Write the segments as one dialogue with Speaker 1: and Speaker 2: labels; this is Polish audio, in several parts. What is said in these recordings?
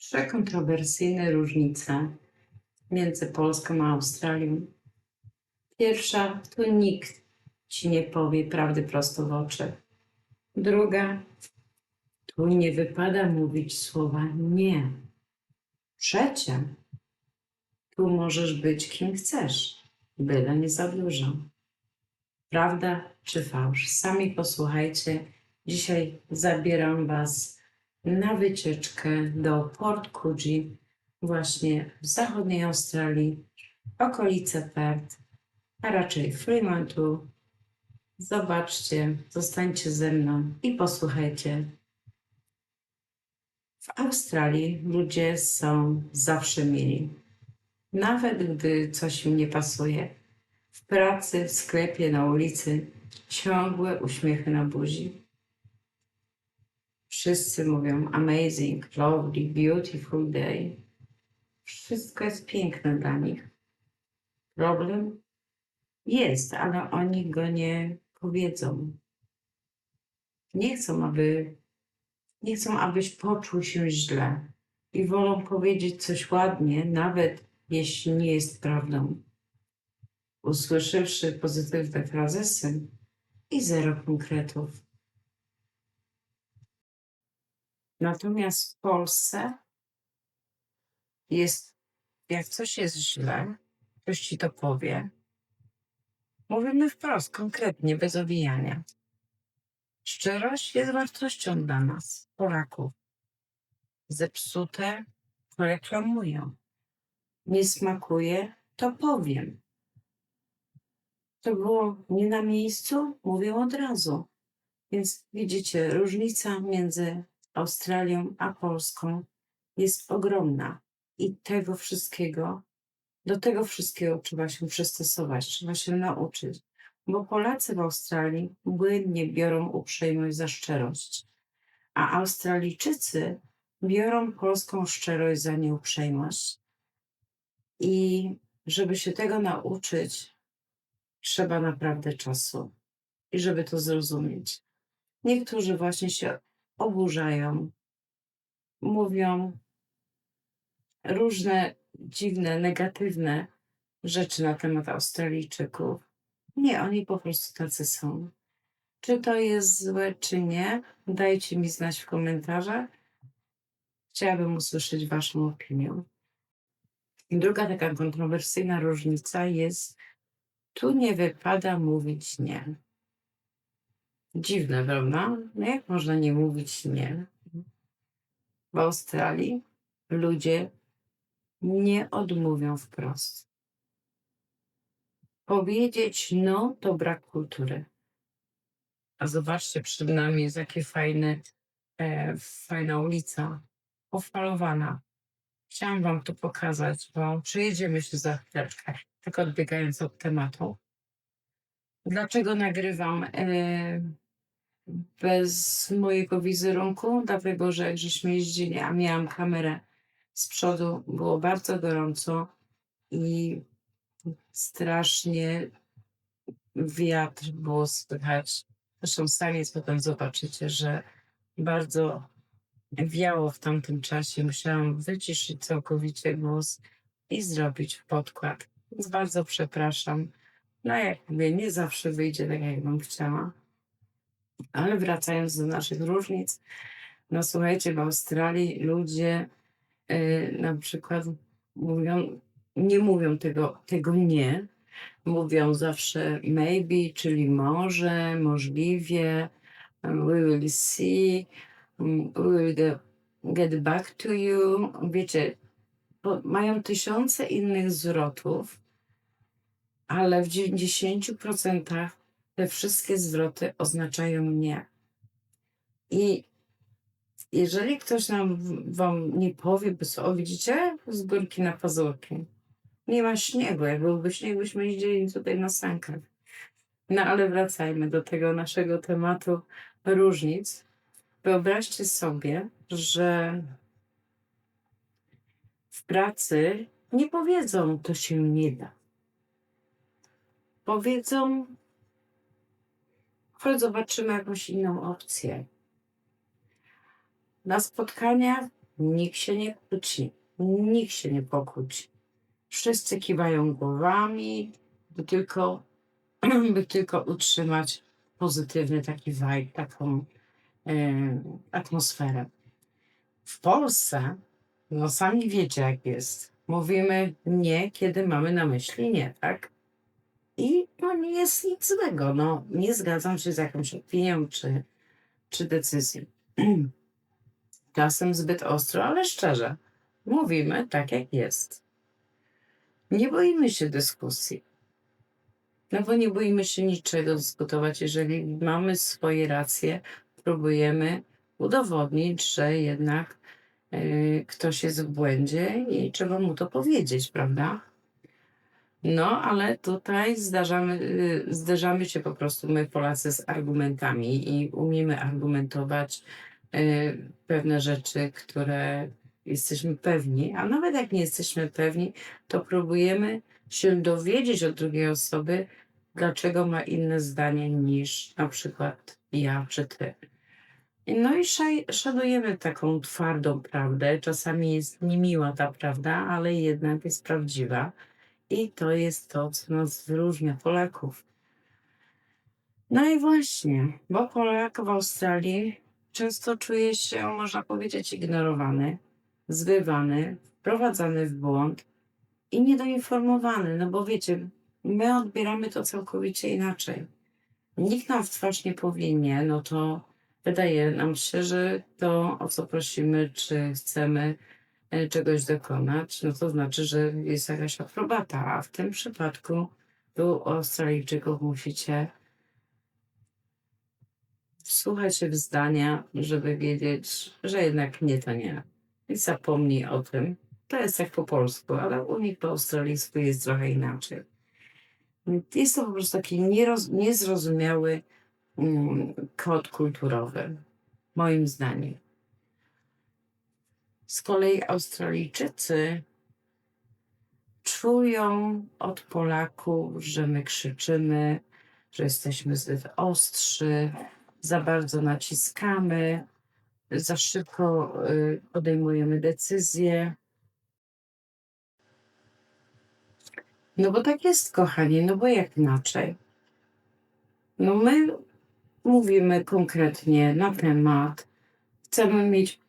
Speaker 1: Trzy kontrowersyjne różnice między Polską a Australią. Pierwsza, tu nikt ci nie powie prawdy prosto w oczy. Druga, tu nie wypada mówić słowa nie. Trzecia, tu możesz być kim chcesz, byle nie za dużo. Prawda czy fałsz? Sami posłuchajcie. Dzisiaj zabieram Was na wycieczkę do Port Coogee, właśnie w zachodniej Australii, okolice Perth, a raczej Fremantlu. Zobaczcie, zostańcie ze mną i posłuchajcie. W Australii ludzie są zawsze mili. Nawet gdy coś im nie pasuje. W pracy, w sklepie, na ulicy ciągłe uśmiechy na buzi. Wszyscy mówią amazing, lovely, beautiful day. Wszystko jest piękne dla nich. Problem jest, ale oni go nie powiedzą. Nie chcą, abyś poczuł się źle i wolą powiedzieć coś ładnie, nawet jeśli nie jest prawdą. Usłyszawszy pozytywne frazesy i zero konkretów. Natomiast w Polsce jest, jak coś jest źle, ktoś ci to powie, mówimy wprost, konkretnie, bez owijania. Szczerość jest wartością dla nas, Polaków. Zepsute reklamują. Nie smakuje, to powiem. To było nie na miejscu, mówię od razu. Więc widzicie, różnica między Australią a Polską jest ogromna. I do tego wszystkiego trzeba się przystosować, trzeba się nauczyć. Bo Polacy w Australii błędnie biorą uprzejmość za szczerość, a Australijczycy biorą polską szczerość za nieuprzejmość. I żeby się tego nauczyć, trzeba naprawdę czasu. I żeby to zrozumieć. Niektórzy właśnie się oburzają, mówią różne dziwne, negatywne rzeczy na temat Australijczyków. Nie, oni po prostu tacy są. Czy to jest złe, czy nie? Dajcie mi znać w komentarzach. Chciałabym usłyszeć Waszą opinię. I druga taka kontrowersyjna różnica jest, tu nie wypada mówić nie. Dziwne, prawda? No jak można nie mówić nie? W Australii ludzie nie odmówią wprost. Powiedzieć no to brak kultury. A zobaczcie, przed nami jest jakie fajna ulica, ofalowana. Chciałam Wam to pokazać, bo przejedziemy się za chwileczkę, tylko odbiegając od tematu. Dlaczego nagrywam bez mojego wizerunku? Dlatego, że jak żeśmy jeździli, a miałam kamerę z przodu, było bardzo gorąco i strasznie wiatr było słychać. Zresztą sami potem zobaczycie, że bardzo wiało w tamtym czasie. Musiałam wyciszyć całkowicie głos i zrobić podkład. Więc bardzo przepraszam. No jak mówię, nie zawsze wyjdzie tak, jak bym chciała. Ale wracając do naszych różnic, no słuchajcie, w Australii ludzie na przykład nie mówią tego nie. Mówią zawsze maybe, czyli może, możliwie, we will see, we will get back to you. Wiecie, mają tysiące innych zwrotów, ale w 90% te wszystkie zwroty oznaczają nie. I jeżeli ktoś wam nie powie, widzicie, z górki na pazurki. Nie ma śniegu, jak byłby śnieg, byśmy jeździli tutaj na sankach. No ale wracajmy do tego naszego tematu różnic. Wyobraźcie sobie, że w pracy nie powiedzą, to się nie da. Powiedzą, chodź zobaczymy jakąś inną opcję. Na spotkaniach Nikt się nie kłóci, nikt się nie pokłóci. Wszyscy kiwają głowami, by tylko, by tylko utrzymać pozytywny taki vibe, taką atmosferę. W Polsce, no sami wiecie jak jest. Mówimy nie, kiedy mamy na myśli nie, tak? I no nie jest nic złego. No, nie zgadzam się z jakąś opinią czy decyzją. Czasem zbyt ostro, ale szczerze. Mówimy tak, jak jest. Nie boimy się dyskusji. No bo nie boimy się niczego dyskutować. Jeżeli mamy swoje racje, próbujemy udowodnić, że jednak ktoś jest w błędzie i trzeba mu to powiedzieć, prawda? No, ale tutaj zderzamy się po prostu my Polacy z argumentami i umiemy argumentować pewne rzeczy, które jesteśmy pewni, a nawet jak nie jesteśmy pewni, to próbujemy się dowiedzieć od drugiej osoby, dlaczego ma inne zdanie niż na przykład ja czy ty. No i szanujemy taką twardą prawdę. Czasami jest niemiła ta prawda, ale jednak jest prawdziwa. I to jest to, co nas wyróżnia, Polaków. No i właśnie, bo Polak w Australii często czuje się, można powiedzieć, ignorowany, zwywany, wprowadzany w błąd i niedoinformowany. No bo wiecie, my odbieramy to całkowicie inaczej. Nikt nam w twarz nie powie nie, no to wydaje nam się, że to, o co prosimy, czy chcemy czegoś dokonać, no to znaczy, że jest jakaś aprobata, a w tym przypadku u Australijczyków musicie wsłuchać się w zdania, żeby wiedzieć, że jednak nie to nie. I zapomnij o tym. To jest jak po polsku, ale u nich po australijsku jest trochę inaczej. Jest to po prostu taki niezrozumiały kod kulturowy, moim zdaniem. Z kolei Australijczycy czują od Polaków, że my krzyczymy, że jesteśmy zbyt ostrzy, za bardzo naciskamy, za szybko podejmujemy decyzje. No bo tak jest, kochani, no bo jak inaczej? No my mówimy konkretnie na temat, chcemy mieć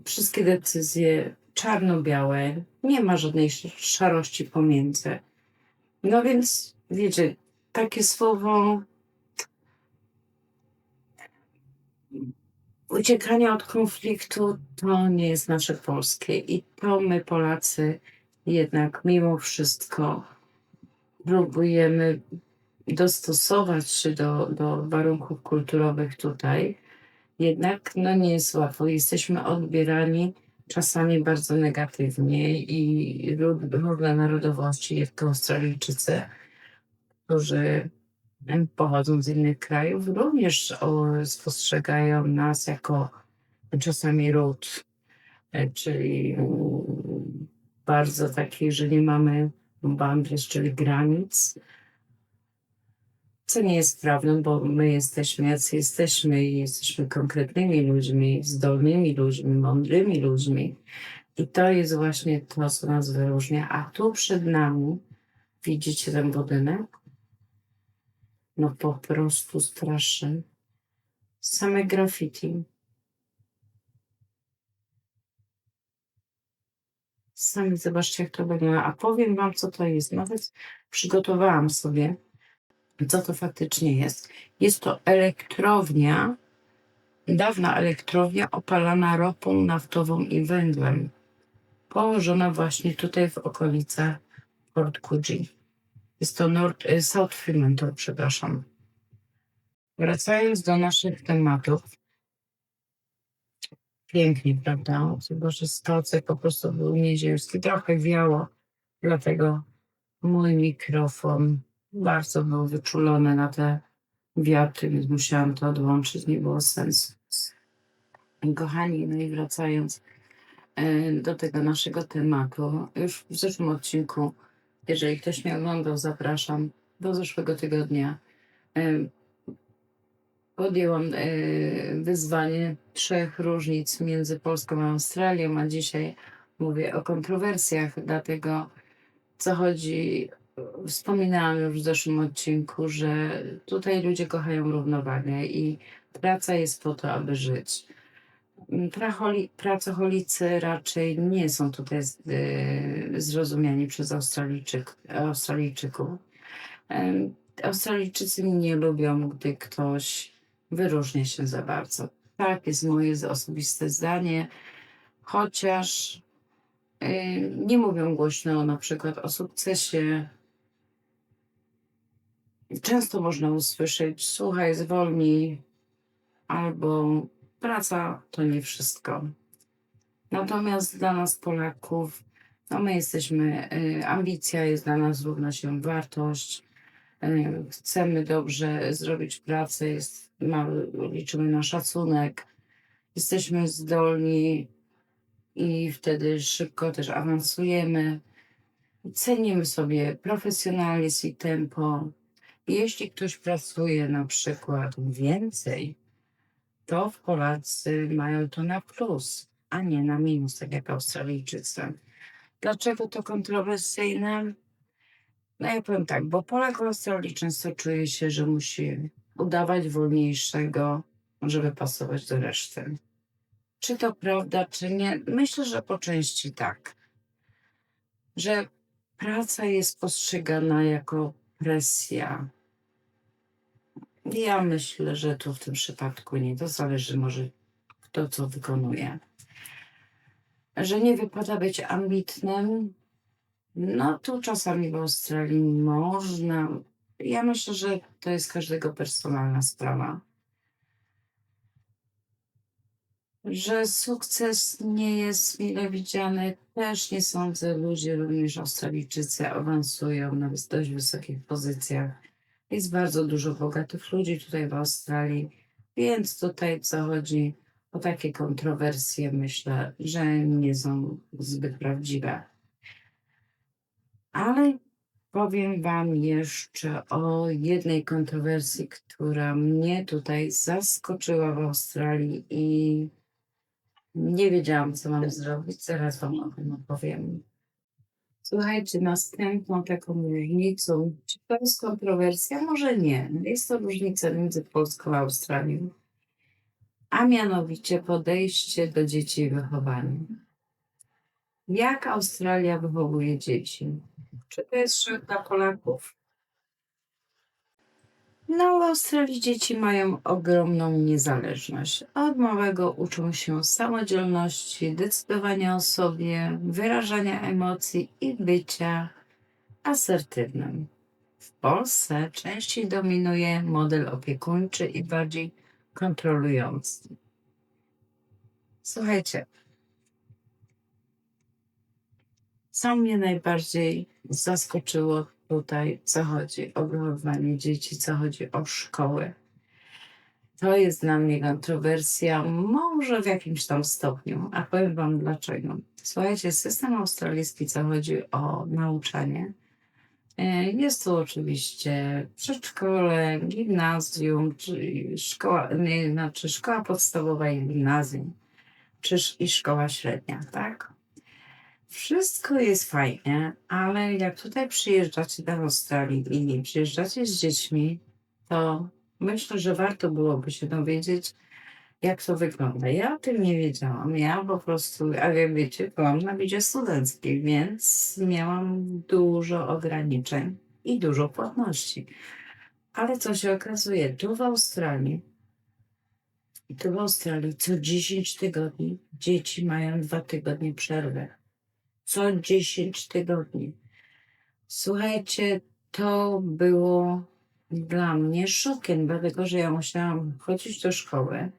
Speaker 1: wszystkie decyzje czarno-białe, nie ma żadnej szarości pomiędzy. No więc wiecie, takie słowo uciekania od konfliktu to nie jest nasze polskie i to my Polacy jednak mimo wszystko próbujemy dostosować się do warunków kulturowych tutaj. Jednak no nie jest łatwo. Jesteśmy odbierani czasami bardzo negatywnie i różne narodowości, jak to Australijczycy, którzy pochodzą z innych krajów, również spostrzegają nas jako czasami ród, czyli bardzo taki, że nie mamy boundaries, czyli granic, co nie jest prawdą, bo my jesteśmy jacy jesteśmy i jesteśmy konkretnymi ludźmi, zdolnymi ludźmi, mądrymi ludźmi. I to jest właśnie to, co nas wyróżnia. A tu przed nami, widzicie ten budynek? No po prostu straszy. Same graffiti. Sami zobaczcie, jak to wygląda. A powiem wam, co to jest. Nawet przygotowałam sobie, co to faktycznie jest. Jest to elektrownia, dawna elektrownia opalana ropą naftową i węglem. Położona właśnie tutaj w okolicach Port Coogee. Jest to South Fremantle, przepraszam. Wracając do naszych tematów. Pięknie, prawda? Boże, stocek po prostu był nieziemski. Trochę wiało, dlatego mój mikrofon bardzo był wyczulony na te wiatry, więc musiałam to odłączyć, nie było sensu. Kochani, no i wracając do tego naszego tematu, już w zeszłym odcinku, jeżeli ktoś mnie oglądał, zapraszam do zeszłego tygodnia. podjęłam wyzwanie 3 różnic między Polską a Australią, a dzisiaj mówię o kontrowersjach, dlatego co chodzi, wspominałam już w zeszłym odcinku, że tutaj ludzie kochają równowagę i praca jest po to, aby żyć. Pracocholicy raczej nie są tutaj zrozumiani przez Australijczyków. Australijczycy nie lubią, gdy ktoś wyróżnia się za bardzo. Tak jest moje osobiste zdanie, chociaż nie mówią głośno na przykład o sukcesie. Często można usłyszeć: słuchaj, zwolnij, albo praca to nie wszystko. Natomiast dla nas Polaków, no my jesteśmy, ambicja jest dla nas równa się wartość. Chcemy dobrze zrobić pracę, liczymy na szacunek, jesteśmy zdolni i wtedy szybko też awansujemy. Cenimy sobie profesjonalizm i tempo. Jeśli ktoś pracuje na przykład więcej, to Polacy mają to na plus, a nie na minus, tak jak Australijczycy. Dlaczego to kontrowersyjne? No ja powiem tak, bo Polak w Australii często czuje się, że musi udawać wolniejszego, żeby pasować do reszty. Czy to prawda, czy nie? Myślę, że po części tak. Że praca jest postrzegana jako presja. Ja myślę, że tu w tym przypadku nie. To zależy może kto co wykonuje. Że nie wypada być ambitnym, no tu czasami w Australii można. Ja myślę, że to jest każdego personalna sprawa. Że sukces nie jest mile widziany, też nie sądzę. Ludzie, również Australijczycy, awansują na dość wysokich pozycjach. Jest bardzo dużo bogatych ludzi tutaj w Australii, więc tutaj co chodzi o takie kontrowersje, myślę, że nie są zbyt prawdziwe. Ale powiem wam jeszcze o jednej kontrowersji, która mnie tutaj zaskoczyła w Australii i nie wiedziałam, co mam zrobić. Zaraz wam o tym opowiem. Słuchajcie, następną taką różnicą, czy to jest kontrowersja? Może nie. Jest to różnica między Polską a Australią, a mianowicie podejście do dzieci i wychowanie. Jak Australia wychowuje dzieci? Czy to jest szok dla Polaków? No, w Australii dzieci mają ogromną niezależność. Od małego uczą się samodzielności, decydowania o sobie, wyrażania emocji i bycia asertywnym. W Polsce częściej dominuje model opiekuńczy i bardziej kontrolujący. Słuchajcie, co mnie najbardziej zaskoczyło tutaj, co chodzi o wychowywanie dzieci, co chodzi o szkoły. To jest dla mnie kontrowersja, może w jakimś tam stopniu, a powiem wam dlaczego. Słuchajcie, system australijski, co chodzi o nauczanie, jest to oczywiście przedszkole, gimnazjum, czyli szkoła podstawowa i gimnazjum, i szkoła średnia, tak? Wszystko jest fajnie, ale jak tutaj przyjeżdżacie do Australii i przyjeżdżacie z dziećmi, to myślę, że warto byłoby się dowiedzieć, jak to wygląda. Ja o tym nie wiedziałam. Ja po prostu, a jak wiecie, byłam na wizie studenckiej, więc miałam dużo ograniczeń i dużo płatności. Ale co się okazuje, tu w Australii co 10 tygodni dzieci mają 2 tygodnie przerwy. Co 10 tygodni. Słuchajcie, to było dla mnie szokiem, dlatego że ja musiałam chodzić do szkoły.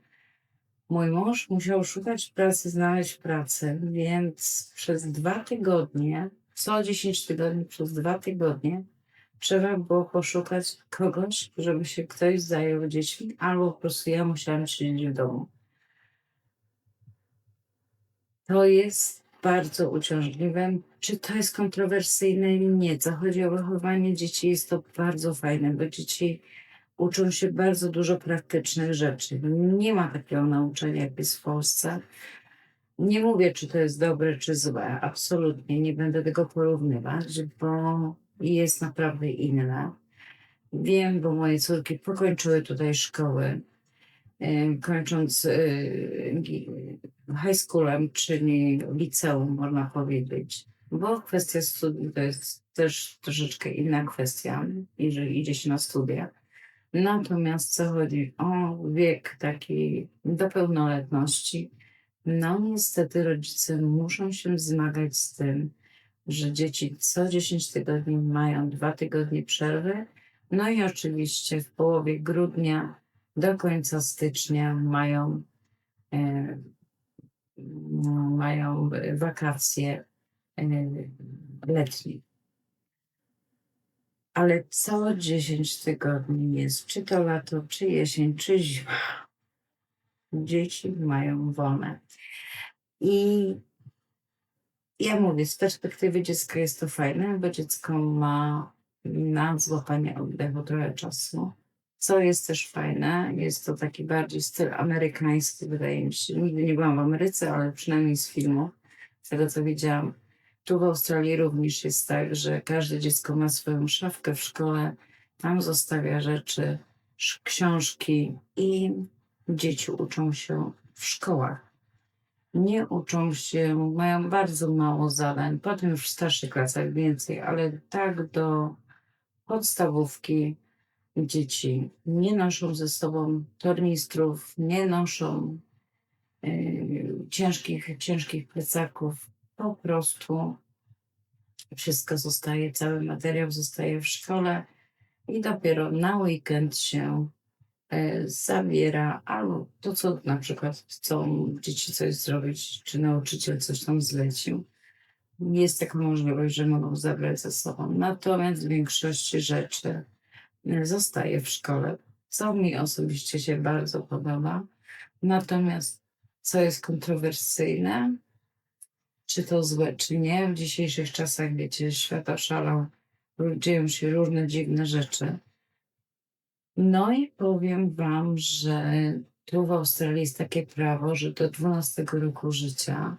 Speaker 1: Mój mąż musiał szukać pracy, znaleźć pracę, więc przez 2 tygodnie, co 10 tygodni przez 2 tygodnie, trzeba było poszukać kogoś, żeby się ktoś zajął dziećmi, albo po prostu ja musiałam siedzieć w domu. To jest bardzo uciążliwe. Czy to jest kontrowersyjne? Nie. Co chodzi o wychowanie dzieci, jest to bardzo fajne, bo dzieci Uczą się bardzo dużo praktycznych rzeczy. Nie ma takiego nauczania, jak jest w Polsce. Nie mówię, czy to jest dobre, czy złe. Absolutnie nie będę tego porównywać, bo jest naprawdę inne. Wiem, bo moje córki pokończyły tutaj szkoły, kończąc high schoolem, czyli liceum, można powiedzieć. Bo kwestia studiów to jest też troszeczkę inna kwestia, jeżeli idzie się na studia. Natomiast co chodzi o wiek taki do pełnoletności, no niestety rodzice muszą się zmagać z tym, że dzieci co 10 tygodni mają 2 tygodnie przerwy. No i oczywiście w połowie grudnia do końca stycznia e, mają wakacje letnie. Ale co 10 tygodni jest, czy to lato, czy jesień, czy zima. Dzieci mają wolne. I ja mówię, z perspektywy dziecka jest to fajne, bo dziecko ma na złapanie oddechu trochę czasu. Co jest też fajne, jest to taki bardziej styl amerykański, wydaje mi się. Nigdy nie byłam w Ameryce, ale przynajmniej z filmu, z tego co widziałam. Tu w Australii również jest tak, że każde dziecko ma swoją szafkę w szkole, tam zostawia rzeczy, książki i dzieci uczą się w szkołach. Nie uczą się, mają bardzo mało zadań, potem już w starszych klasach więcej, ale tak do podstawówki dzieci nie noszą ze sobą tornistrów, nie noszą ciężkich plecaków. Po prostu wszystko zostaje, cały materiał zostaje w szkole i dopiero na weekend się zabiera, albo to, co na przykład chcą dzieci coś zrobić, czy nauczyciel coś tam zlecił. Jest taka możliwość, że mogą zabrać ze sobą. Natomiast w większości rzeczy zostaje w szkole, co mi osobiście się bardzo podoba. Natomiast co jest kontrowersyjne, czy to złe, czy nie, w dzisiejszych czasach, wiecie, świat oszalał, dzieją się różne dziwne rzeczy. No i powiem wam, że tu w Australii jest takie prawo, że do 12 roku życia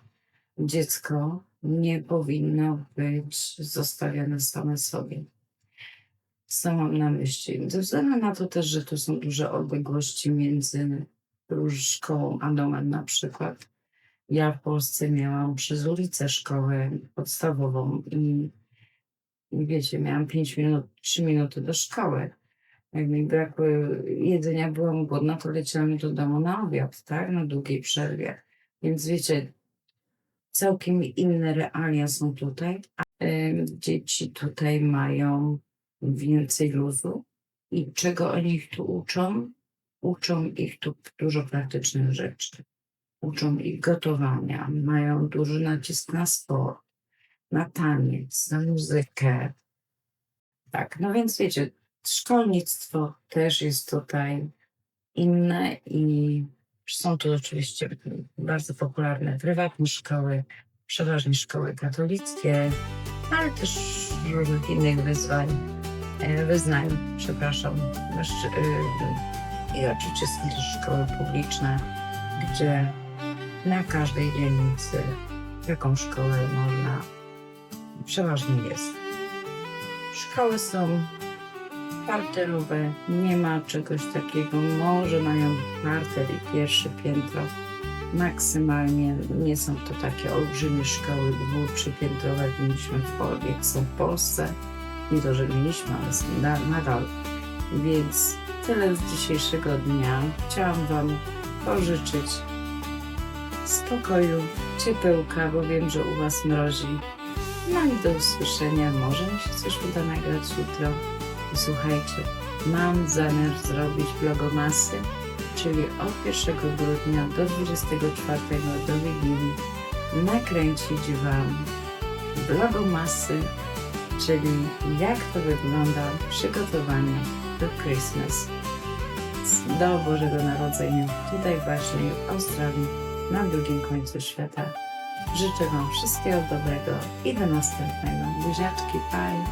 Speaker 1: dziecko nie powinno być zostawione same sobie. Co mam na myśli? Ze względu na to też, że tu są duże odległości między szkołą a domem na przykład. Ja w Polsce miałam przez ulicę szkołę podstawową i wiecie, miałam 5 minut, 3 minuty do szkoły. Jak mi brakło jedzenia, byłam głodna, to leciałam do domu na obiad, tak? Na długiej przerwie. Więc wiecie, całkiem inne realia są tutaj. Dzieci tutaj mają więcej luzu. I czego oni ich tu uczą? Uczą ich tu dużo praktycznych rzeczy. Uczą ich gotowania, mają duży nacisk na sport, na taniec, na muzykę. Tak, no więc wiecie, szkolnictwo też jest tutaj inne i są tu oczywiście bardzo popularne prywatne szkoły, przeważnie szkoły katolickie, ale też różnych innych wyznań, przepraszam. I oczywiście są też szkoły publiczne, gdzie na każdej dzielnicy taką szkołę można, przeważnie jest. Szkoły są parterowe, nie ma czegoś takiego, może mają parter i pierwsze piętro, maksymalnie nie są to takie olbrzymie szkoły 2- czy piętrowe, jak są w Polsce, nie to, że mieliśmy, ale są nadal. Więc tyle z dzisiejszego dnia. Chciałam wam pożyczyć spokoju, ciepełka, bo wiem, że u was mrozi. No i do usłyszenia. Może mi się coś uda nagrać jutro. I słuchajcie, mam zamiar zrobić vlogomasy, czyli od 1 grudnia do 24 do Wigilii nakręcić wam vlogomasy, czyli jak to wygląda przygotowanie do Christmas, do Bożego Narodzenia, tutaj właśnie w Australii, na drugim końcu świata. Życzę wam wszystkiego dobrego i do następnego. Buziaczki, bye!